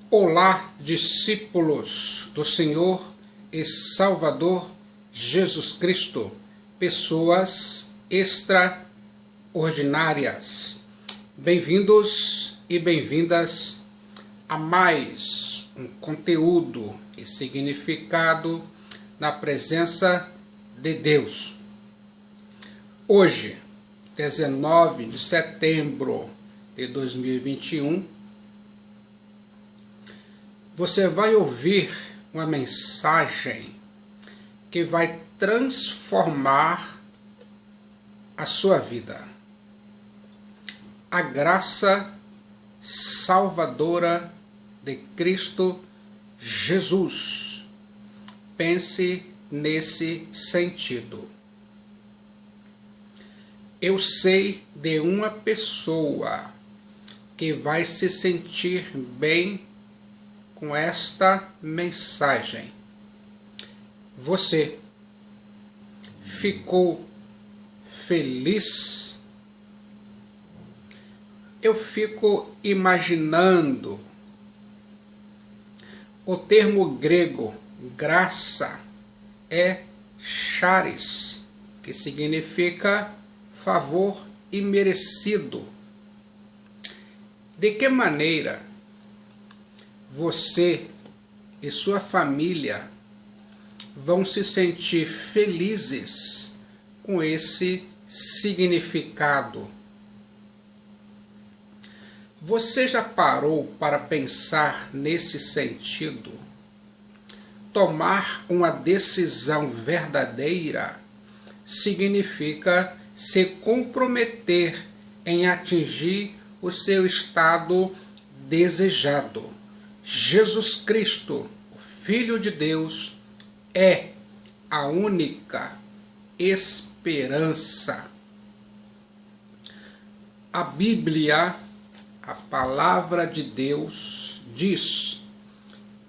Olá, discípulos do Senhor e Salvador Jesus Cristo, pessoas extraordinárias. Bem-vindos e bem-vindas a mais um conteúdo e significado na presença de Deus. Hoje, 19 de setembro de 2021, você vai ouvir uma mensagem que vai transformar a sua vida. A graça salvadora de Cristo Jesus. Pense nesse sentido. Eu sei de uma pessoa que vai se sentir bem com esta mensagem. Você ficou feliz? Eu fico imaginando o termo grego graça é charis, que significa favor imerecido. De que maneira você e sua família vão se sentir felizes com esse significado? Você já parou para pensar nesse sentido? Tomar uma decisão verdadeira significa se comprometer em atingir o seu estado desejado. Jesus Cristo, o Filho de Deus, é a única esperança. A Bíblia, a Palavra de Deus, diz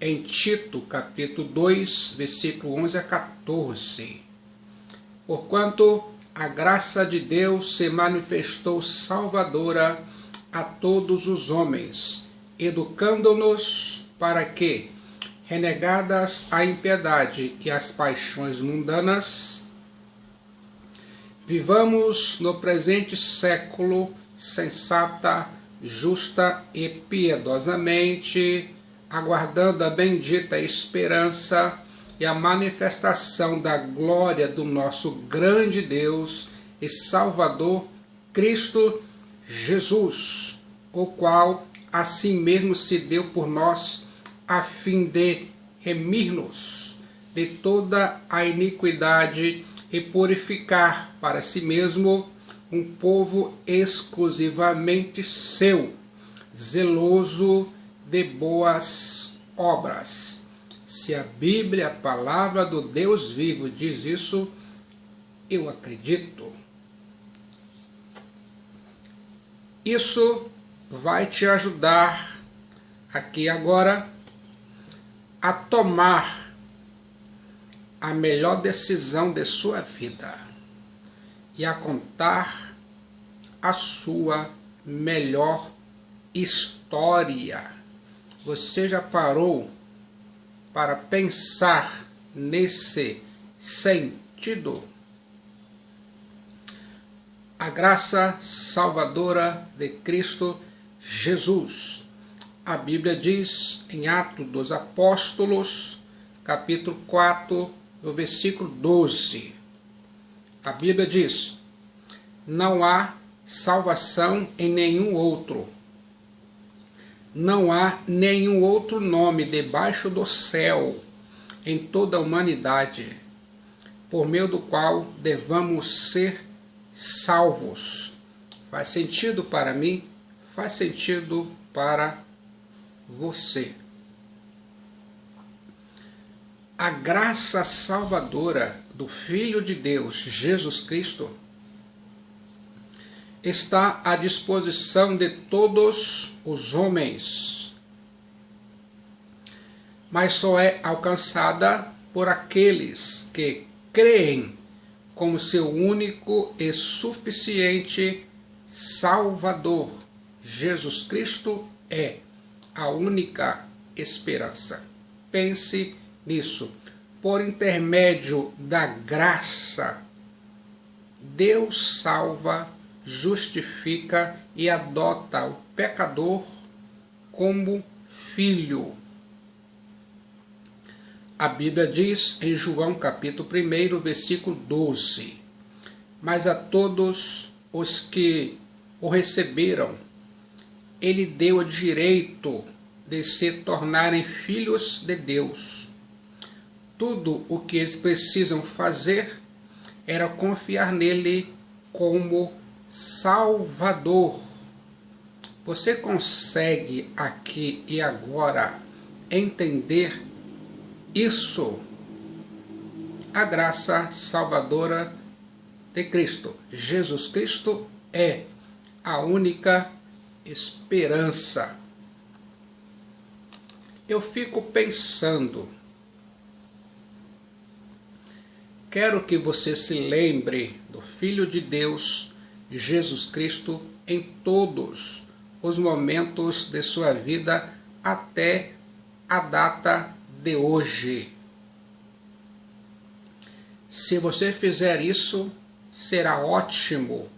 em Tito, capítulo 2, versículo 11 a 14: Porquanto a graça de Deus se manifestou salvadora a todos os homens, educando-nos para que, renegadas a impiedade e as paixões mundanas, vivamos no presente século sensata, justa e piedosamente, aguardando a bendita esperança e a manifestação da glória do nosso grande Deus e Salvador, Cristo Jesus, o qual assim mesmo se deu por nós, a fim de remir-nos de toda a iniquidade e purificar para si mesmo um povo exclusivamente seu, zeloso de boas obras. Se a Bíblia, a palavra do Deus vivo, diz isso, eu acredito. Isso vai te ajudar aqui agora a tomar a melhor decisão de sua vida e a contar a sua melhor história. Você já parou para pensar nesse sentido? A graça salvadora de Cristo Jesus. A Bíblia diz em Atos dos Apóstolos, capítulo 4, no versículo 12. A Bíblia diz: não há salvação em nenhum outro. Não há nenhum outro nome debaixo do céu, em toda a humanidade, por meio do qual devamos ser salvos. Faz sentido para mim? Faz sentido para você. A graça salvadora do Filho de Deus, Jesus Cristo, está à disposição de todos os homens, mas só é alcançada por aqueles que creem como seu único e suficiente Salvador. Jesus Cristo é a única esperança. Pense nisso. Por intermédio da graça, Deus salva, justifica e adota o pecador como filho. A Bíblia diz em João capítulo 1, versículo 12: mas a todos os que o receberam, ele deu o direito de se tornarem filhos de Deus. Tudo o que eles precisam fazer era confiar nele como Salvador. Você consegue aqui e agora entender isso? A graça salvadora de Cristo. Jesus Cristo é a única esperança. Eu fico pensando, quero que você se lembre do Filho de Deus, Jesus Cristo, em todos os momentos de sua vida até a data de hoje. Se você fizer isso, será ótimo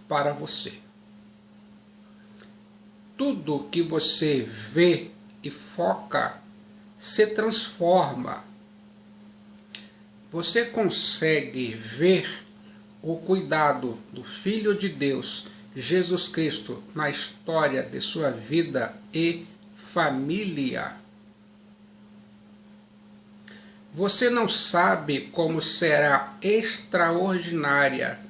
para você. Tudo que você vê e foca se transforma. Você consegue ver o cuidado do Filho de Deus, Jesus Cristo, na história de sua vida e família? Você não sabe como será extraordinária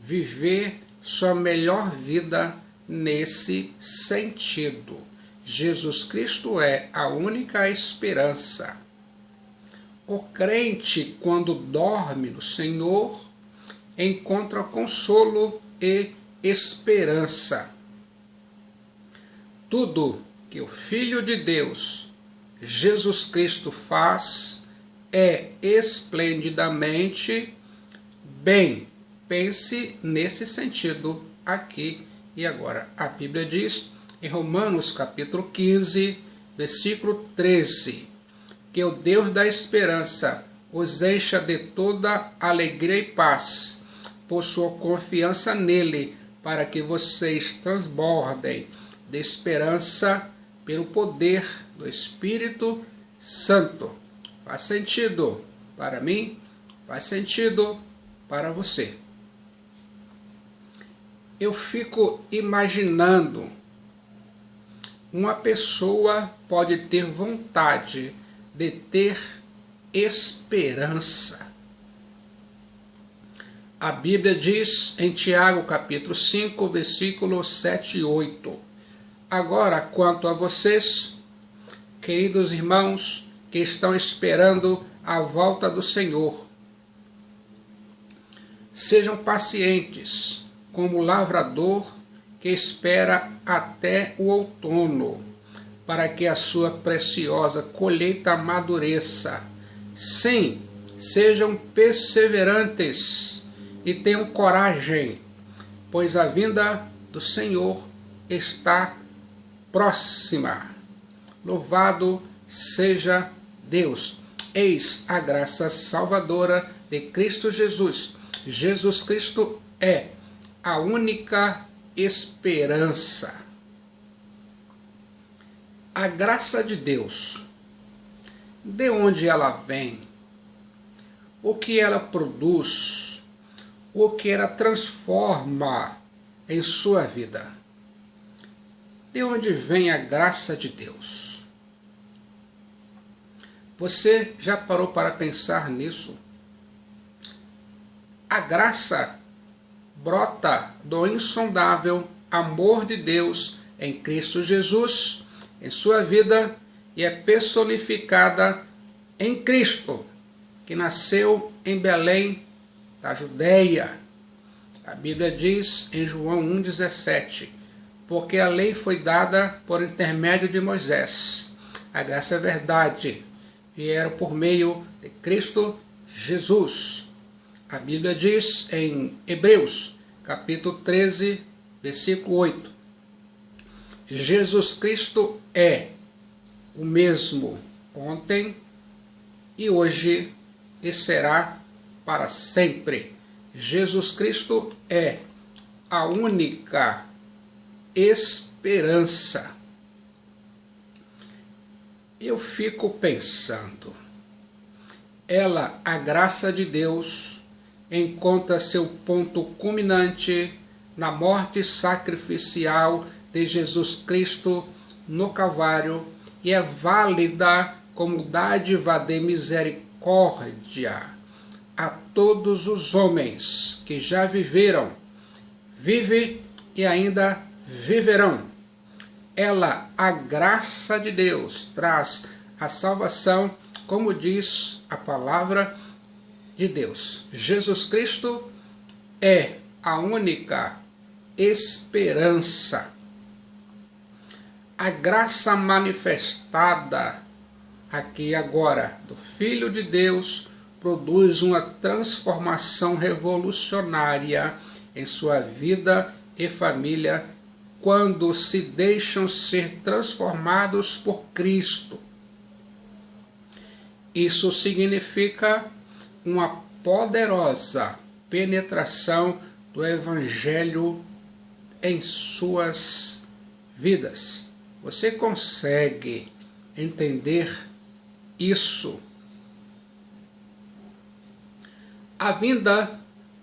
viver sua melhor vida nesse sentido. Jesus Cristo é a única esperança. O crente, quando dorme no Senhor, encontra consolo e esperança. Tudo que o Filho de Deus, Jesus Cristo, faz é esplendidamente bem. Pense nesse sentido aqui e agora. A Bíblia diz em Romanos capítulo 15, versículo 13, que o Deus da esperança os encha de toda alegria e paz, por sua confiança nele, para que vocês transbordem de esperança pelo poder do Espírito Santo. Faz sentido para mim? Faz sentido para você? Eu fico imaginando, uma pessoa pode ter vontade de ter esperança. A Bíblia diz em Tiago capítulo 5, versículos 7 e 8. Agora, quanto a vocês, queridos irmãos, que estão esperando a volta do Senhor, sejam pacientes, como o lavrador que espera até o outono, para que a sua preciosa colheita amadureça. Sim, sejam perseverantes e tenham coragem, pois a vinda do Senhor está próxima. Louvado seja Deus! Eis a graça salvadora de Cristo Jesus. Jesus Cristo é a única esperança. A graça de Deus, de onde ela vem? O que ela produz? O que ela transforma em sua vida? De onde vem a graça de Deus? Você já parou para pensar nisso? A graça brota do insondável amor de Deus em Cristo Jesus, em sua vida, e é personificada em Cristo, que nasceu em Belém, da Judéia. A Bíblia diz em João 1,17, porque a lei foi dada por intermédio de Moisés. A graça e a verdade vieram por meio de Cristo Jesus. A Bíblia diz em Hebreus, capítulo 13, versículo 8, Jesus Cristo é o mesmo ontem e hoje e será para sempre. Jesus Cristo é a única esperança. Eu fico pensando, a graça de Deus, encontra seu ponto culminante na morte sacrificial de Jesus Cristo no Calvário e é válida como dádiva de misericórdia a todos os homens que já viveram, vivem e ainda viverão. A graça de Deus, traz a salvação, como diz a palavra de Deus. Jesus Cristo é a única esperança. A graça manifestada aqui agora do Filho de Deus produz uma transformação revolucionária em sua vida e família quando se deixam ser transformados por Cristo. Isso significa uma poderosa penetração do Evangelho em suas vidas. Você consegue entender isso? A vinda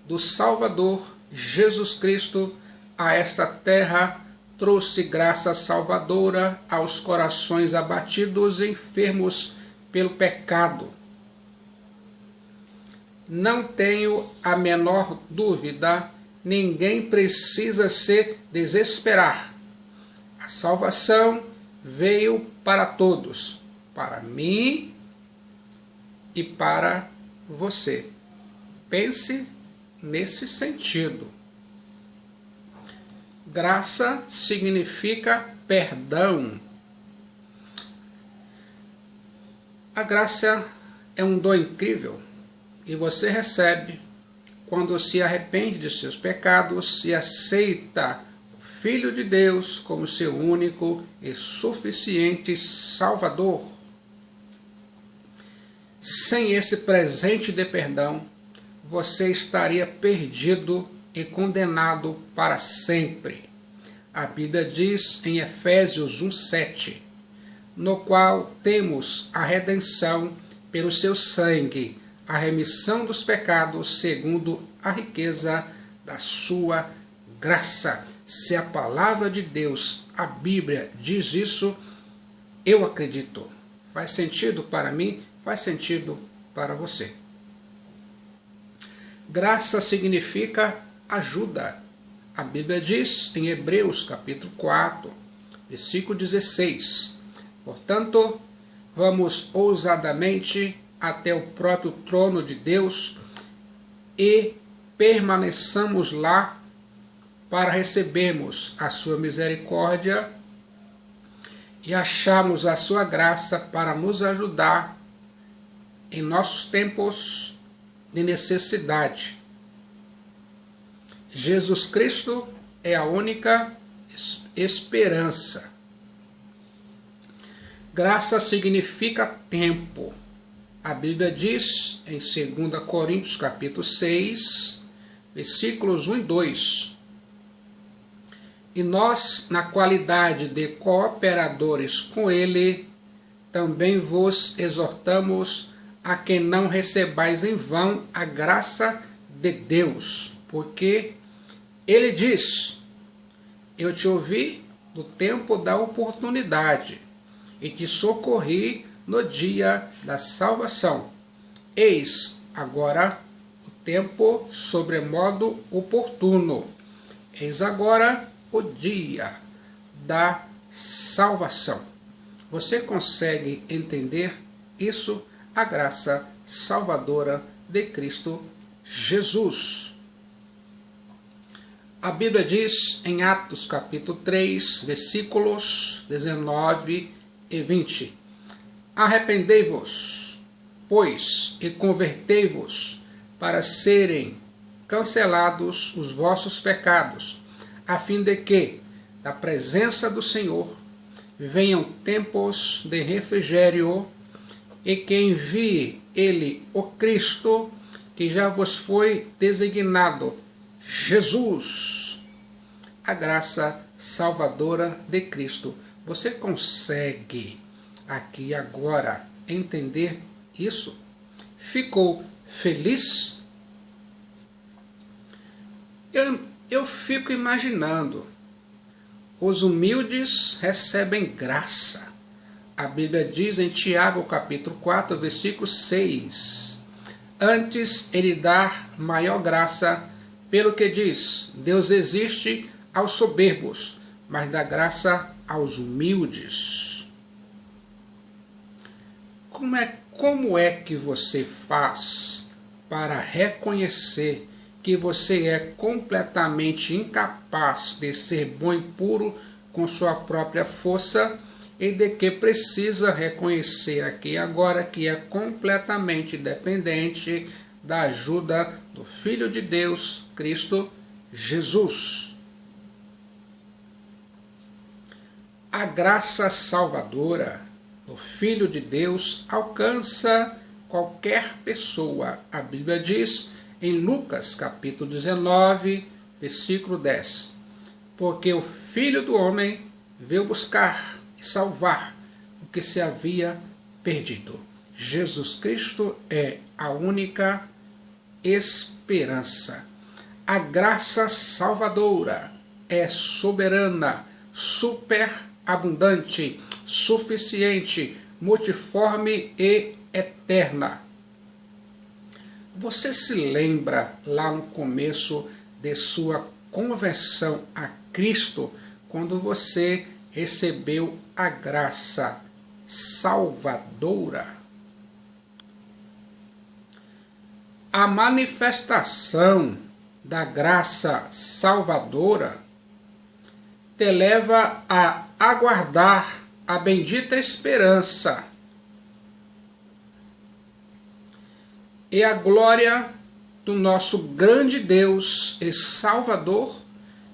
do Salvador Jesus Cristo a esta terra trouxe graça salvadora aos corações abatidos e enfermos pelo pecado. Não tenho a menor dúvida, ninguém precisa se desesperar. A salvação veio para todos, para mim e para você. Pense nesse sentido. Graça significa perdão. A graça é um dom incrível e você recebe quando se arrepende de seus pecados e aceita o Filho de Deus como seu único e suficiente Salvador. Sem esse presente de perdão, você estaria perdido e condenado para sempre. A Bíblia diz em Efésios 1:7, no qual temos a redenção pelo seu sangue, a remissão dos pecados segundo a riqueza da sua graça. Se a palavra de Deus, a Bíblia, diz isso, eu acredito. Faz sentido para mim, faz sentido para você. Graça significa ajuda. A Bíblia diz em Hebreus capítulo 4, versículo 16, portanto, vamos ousadamente até o próprio trono de Deus e permaneçamos lá para recebermos a sua misericórdia e acharmos a sua graça para nos ajudar em nossos tempos de necessidade. Jesus Cristo é a única esperança. Graça significa tempo. A Bíblia diz em 2 Coríntios capítulo 6, versículos 1 e 2. E nós, na qualidade de cooperadores com ele, também vos exortamos a que não recebais em vão a graça de Deus, porque ele diz, eu te ouvi no tempo da oportunidade e te socorri no dia da salvação. Eis agora o tempo sobremodo oportuno. Eis agora o dia da salvação. Você consegue entender isso? A graça salvadora de Cristo Jesus. A Bíblia diz em Atos capítulo 3, versículos 19 e 20. Arrependei-vos, pois, e convertei-vos, para serem cancelados os vossos pecados, a fim de que, da presença do Senhor, venham tempos de refrigério, e que envie ele o Cristo, que já vos foi designado, Jesus, a graça salvadora de Cristo. Você consegue aqui agora entender isso? Ficou feliz? Eu fico imaginando, os humildes recebem graça. A Bíblia diz em Tiago, capítulo 4, versículo 6, antes ele dá maior graça, pelo que diz, Deus existe aos soberbos, mas dá graça aos humildes. Como é que você faz para reconhecer que você é completamente incapaz de ser bom e puro com sua própria força e de que precisa reconhecer aqui agora que é completamente dependente da ajuda do Filho de Deus, Cristo Jesus? A graça salvadora do Filho de Deus alcança qualquer pessoa. A Bíblia diz em Lucas capítulo 19, versículo 10, porque o Filho do Homem veio buscar e salvar o que se havia perdido. Jesus Cristo é a única esperança. A graça salvadora é soberana, superabundante, suficiente, multiforme e eterna. Você se lembra lá no começo de sua conversão a Cristo, quando você recebeu a graça salvadora? A manifestação da graça salvadora te leva a aguardar a bendita esperança e a glória do nosso grande Deus e Salvador,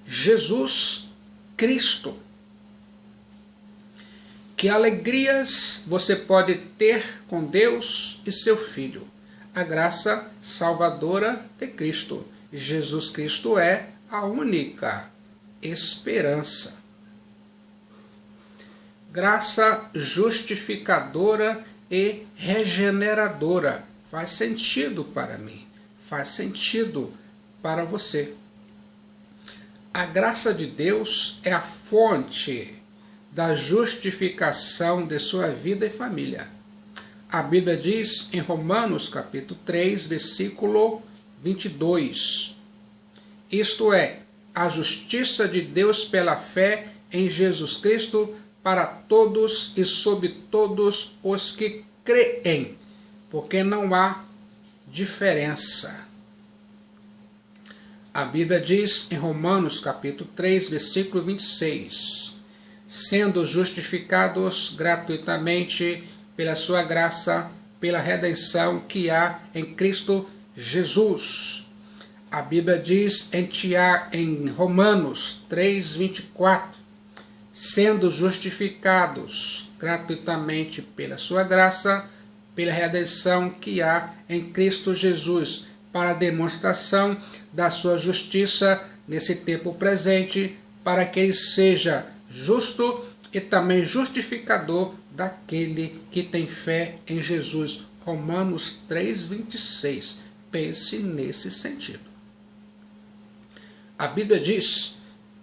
Jesus Cristo. Que alegrias você pode ter com Deus e seu Filho. A graça salvadora de Cristo. Jesus Cristo é a única esperança. Graça justificadora e regeneradora. Faz sentido para mim, faz sentido para você. A graça de Deus é a fonte da justificação de sua vida e família. A Bíblia diz em Romanos capítulo 3, versículo 22, isto é, a justiça de Deus pela fé em Jesus Cristo para todos e sobre todos os que creem, porque não há diferença. A Bíblia diz em Romanos capítulo 3, versículo 26, sendo justificados gratuitamente pela sua graça, pela redenção que há em Cristo Jesus. A Bíblia diz em Romanos 3, 24, sendo justificados gratuitamente pela sua graça, pela redenção que há em Cristo Jesus, para a demonstração da sua justiça nesse tempo presente, para que ele seja justo e também justificador daquele que tem fé em Jesus. Romanos 3, 26. Pense nesse sentido. A Bíblia diz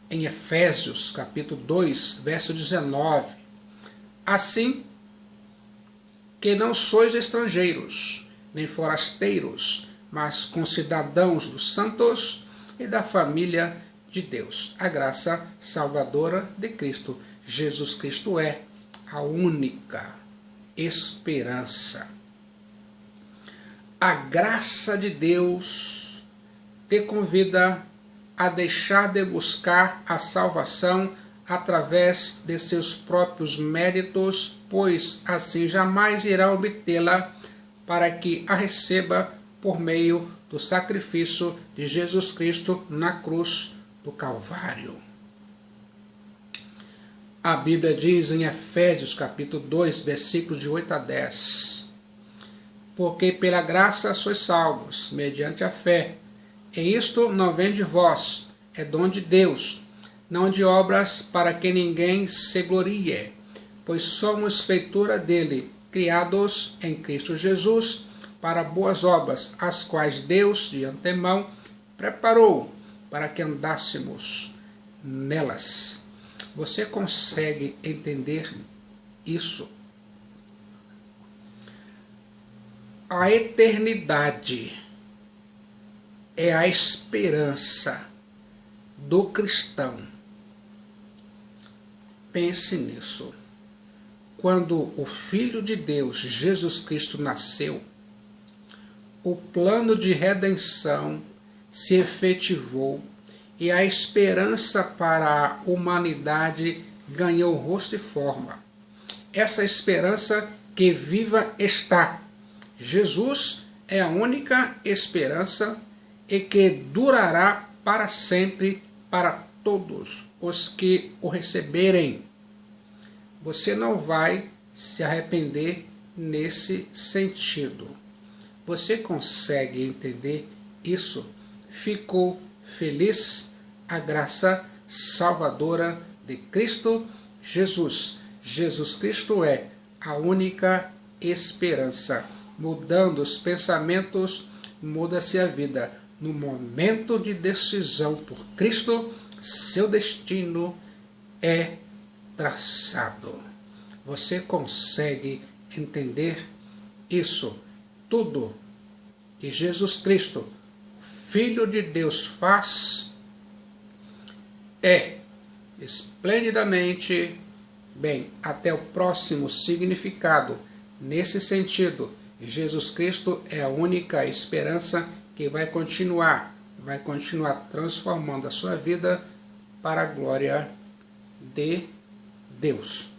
em Efésios capítulo 2, verso 19, assim que não sois estrangeiros, nem forasteiros, mas concidadãos dos santos e da família de Deus. A graça salvadora de Cristo. Jesus Cristo é a única esperança. A graça de Deus te convida a deixar de buscar a salvação através de seus próprios méritos, pois assim jamais irá obtê-la, para que a receba por meio do sacrifício de Jesus Cristo na cruz do Calvário. A Bíblia diz em Efésios capítulo 2, versículos de 8 a 10. Porque pela graça sois salvos, mediante a fé. E isto não vem de vós, é dom de Deus, não de obras para que ninguém se glorie, pois somos feitura dele, criados em Cristo Jesus, para boas obras, as quais Deus de antemão preparou para que andássemos nelas. Você consegue entender isso? A eternidade é a esperança do cristão. Pense nisso. Quando o Filho de Deus, Jesus Cristo, nasceu, o plano de redenção se efetivou e a esperança para a humanidade ganhou rosto e forma. Essa esperança que viva está. Jesus é a única esperança e que durará para sempre para todos os que o receberem. Você não vai se arrepender nesse sentido. Você consegue entender isso? Ficou feliz? A graça salvadora de Cristo Jesus. Jesus Cristo é a única esperança. Mudando os pensamentos, muda-se a vida. No momento de decisão por Cristo, seu destino é traçado. Você consegue entender isso? Tudo que Jesus Cristo, o Filho de Deus, faz é esplendidamente bem. Até o próximo significado. Nesse sentido, Jesus Cristo é a única esperança que vai continuar transformando a sua vida para a glória de Deus.